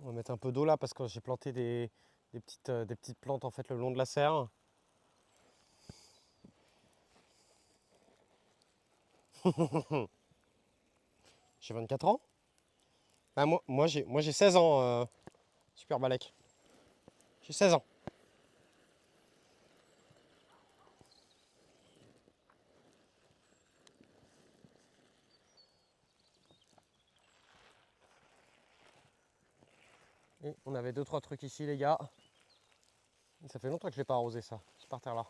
On va mettre un peu d'eau là parce que j'ai planté des petites plantes en fait le long de la serre. J'ai 24 ans. Ah, moi j'ai 16 ans, Super Balek. J'ai 16 ans. Et on avait 2-3 trucs ici les gars. Ça fait longtemps que je l'ai pas arrosé ça. C'est par terre là.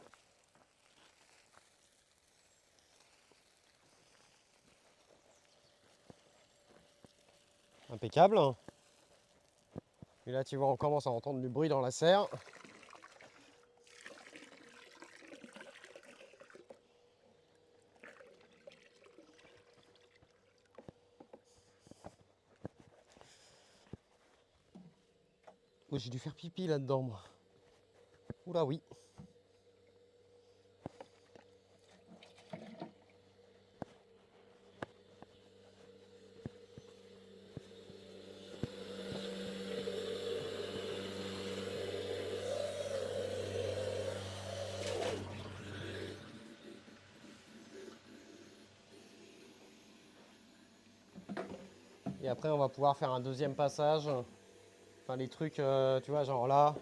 Impeccable. Et là tu vois on commence à entendre du bruit dans la serre. Oh, j'ai dû faire pipi là-dedans moi. Oula oui. Et après on va pouvoir faire un deuxième passage. Enfin les trucs, tu vois, genre là,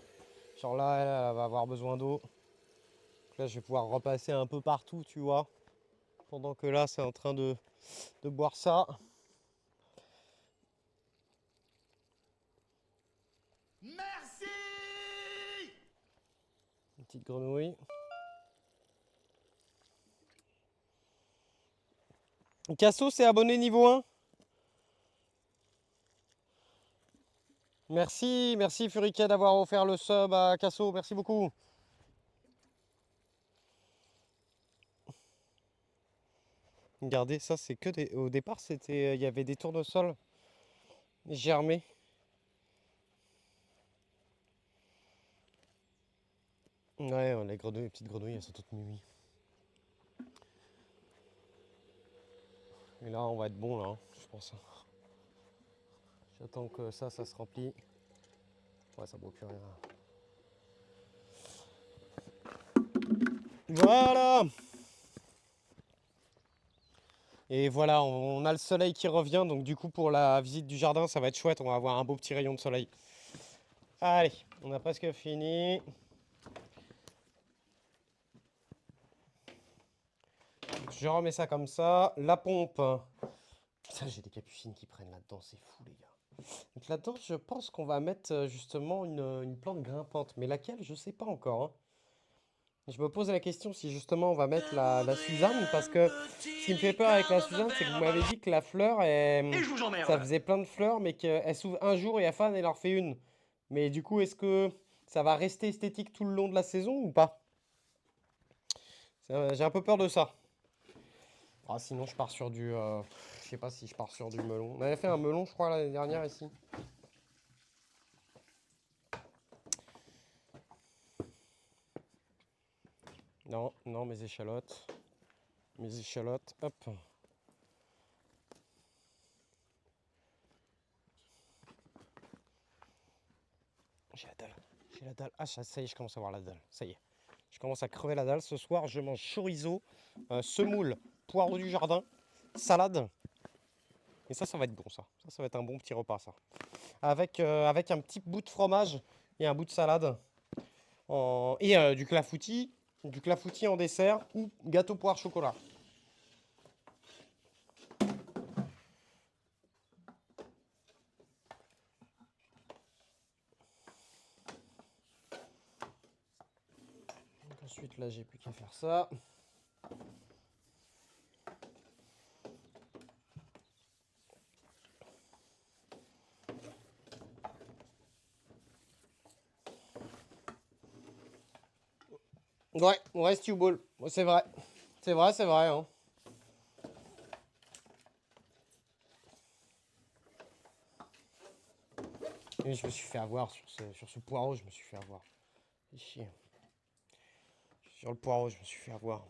elle va avoir besoin d'eau. Là je vais pouvoir repasser un peu partout, tu vois. Pendant que là c'est en train de boire ça. Merci. Une petite grenouille. Casso c'est abonné niveau 1. Merci, merci Furica d'avoir offert le sub à Casso, merci beaucoup. Regardez, ça c'est que des. Au départ, il y avait des tournesols germés. Ouais, les grenouilles, les petites grenouilles, elles sont toutes mimi. Et là, on va être bon là, hein, je pense. J'attends que ça se remplit. Ouais, ça ne vaut plus rien. Voilà. Et voilà, on a le soleil qui revient, donc du coup pour la visite du jardin, ça va être chouette, on va avoir un beau petit rayon de soleil. Allez, on a presque fini. Je remets ça comme ça. La pompe. Putain, j'ai des capucines qui prennent là-dedans, c'est fou les gars. Donc là-dedans, je pense qu'on va mettre justement une plante grimpante. Mais laquelle, je sais pas encore, hein. Je me pose la question si justement on va mettre la Suzanne. Parce que ce qui me fait peur avec la Suzanne, c'est que vous m'avez dit que la fleur, Et je vous ça emmerde. faisait plein de fleurs, mais qu'elle s'ouvre un jour et à fan, elle en refait une. Mais du coup, est-ce que ça va rester esthétique tout le long de la saison ou pas? J'ai un peu peur de ça. Ah, sinon, je pars sur du. Je sais pas si je pars sur du melon. On avait fait un melon, je crois, l'année dernière ici. Non, non, mes échalotes. Mes échalotes, hop. J'ai la dalle. J'ai la dalle. Ah, ça y est, je commence à avoir la dalle. Ça y est. Je commence à crever la dalle. Ce soir, je mange chorizo, semoule, poireaux du jardin, salade. Et ça va être bon, ça. Ça va être un bon petit repas, ça. Avec un petit bout de fromage et un bout de salade. Et du clafoutis. Du clafoutis en dessert ou gâteau poire chocolat. Donc ensuite, là, j'ai plus qu'à faire ça. Ouais, on reste U-Ball. C'est vrai. C'est vrai, c'est vrai. Hein. Et je me suis fait avoir sur ce poireau, je me suis fait avoir. C'est chier. Sur le poireau, je me suis fait avoir.